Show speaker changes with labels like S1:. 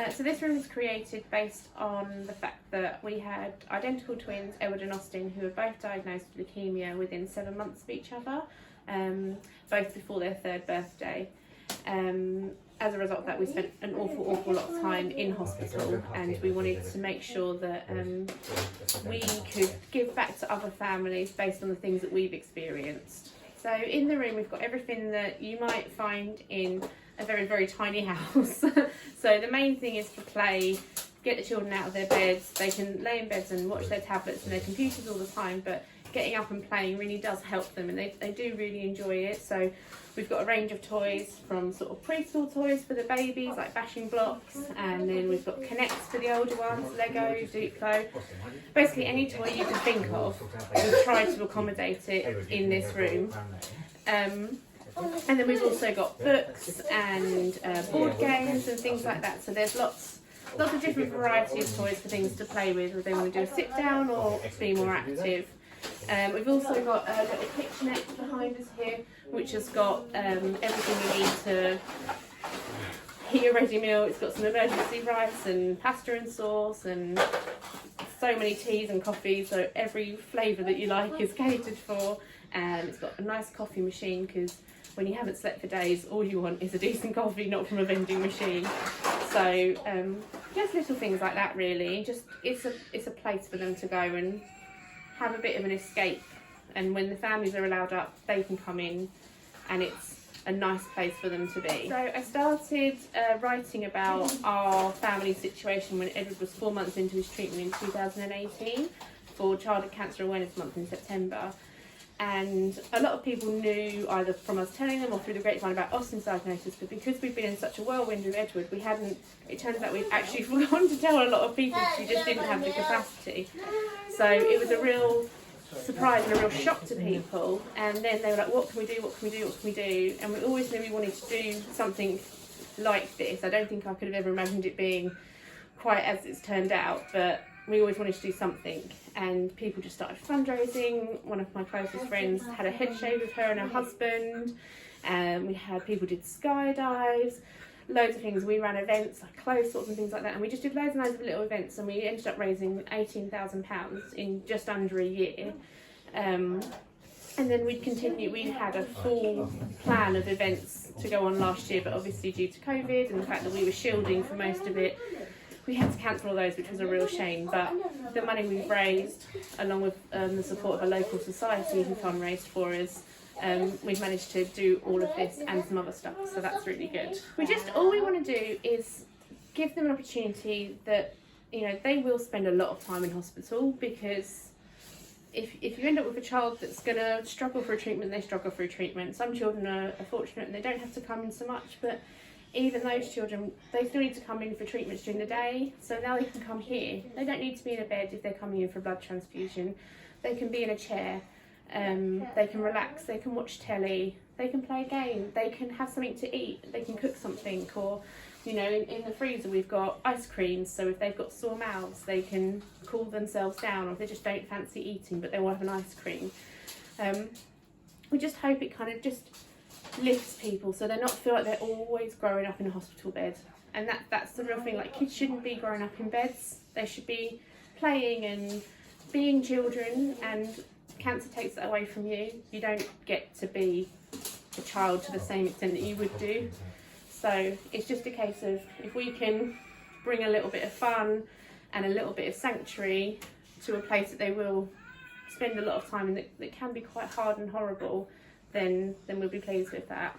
S1: So this room was created based on the fact that we had identical twins, Edward and Austin, who were both diagnosed with leukemia within 7 months of each other, both before their 3rd birthday. As a result of that, we spent an awful lot of time in hospital, and we wanted to make sure that we could give back to other families based on the things that we've experienced. So in the room we've got everything that you might find in a very tiny house. So the main thing is for play, get the children out of their beds. They can lay in beds and watch their tablets and their computers all the time, but getting up and playing really does help them, and they do really enjoy it. So we've got a range of toys, from sort of preschool toys for the babies, like bashing blocks, and then we've got Connects for the older ones, Lego, Duplo. Basically any toy you can think of, we've tried to accommodate it in this room. And then we've also got books and board games and things like that. So there's lots of different variety of toys for things to play with, whether they want to do a sit down or be more active. We've also got a little kitchenette behind us here, which has got everything you need to heat a ready meal. It's got some emergency rice and pasta and sauce and so many teas and coffees, so every flavour that you like is catered for. It's got a nice coffee machine, because when you haven't slept for days, all you want is a decent coffee, not from a vending machine. So just little things like that, really. Just it's a place for them to go and have a bit of an escape, and when the families are allowed up, they can come in, and it's a nice place for them to be. So I started writing about our family situation when Edward was 4 months into his treatment in 2018 for Childhood Cancer Awareness Month in September. And a lot of people knew, either from us telling them or through the grapevine, about Austin's diagnosis, but because we've been in such a whirlwind with Edward, it turns out we'd actually forgotten to tell a lot of people, because we just didn't have the capacity. So it was a real surprise and a real shock to people, and then they were like, what can we do? And we always knew we wanted to do something like this. I don't think I could have ever imagined it being quite as it's turned out, but we always wanted to do something, and people just started fundraising. One of my closest friends had a head shave with her and her husband, and we had people did skydives, loads of things. We ran events like clothes sorts and things like that, and we just did loads and loads of little events, and we ended up raising £18,000 in just under a year. And then we'd continue. We had a full plan of events to go on last year, but obviously due to COVID and the fact that we were shielding for most of it, we had to cancel all those, which was a real shame. But the money we've raised, along with the support of a local society who fundraised for us, we've managed to do all of this and some other stuff, so that's really good. All we want to do is give them an opportunity that, they will spend a lot of time in hospital, because if you end up with a child that's going to struggle for a treatment, they struggle for a treatment. Some children are fortunate and they don't have to come in so much, but even those children, they still need to come in for treatments during the day. So now they can come here. They don't need to be in a bed if they're coming in for a blood transfusion. They can be in a chair. They can relax. They can watch telly. They can play a game. They can have something to eat. They can cook something. Or, in the freezer we've got ice creams. So if they've got sore mouths, they can cool themselves down. Or if they just don't fancy eating, but they will have an ice cream. We just hope it kind of just lifts people, so they not feel like they're always growing up in a hospital bed. And that's the real thing. Like, kids shouldn't be growing up in beds. They should be playing and being children, and cancer takes that away from you. You don't get to be a child to the same extent that you would do. So it's just a case of, if we can bring a little bit of fun and a little bit of sanctuary to a place that they will spend a lot of time in, that can be quite hard and horrible, then we'll be pleased with that.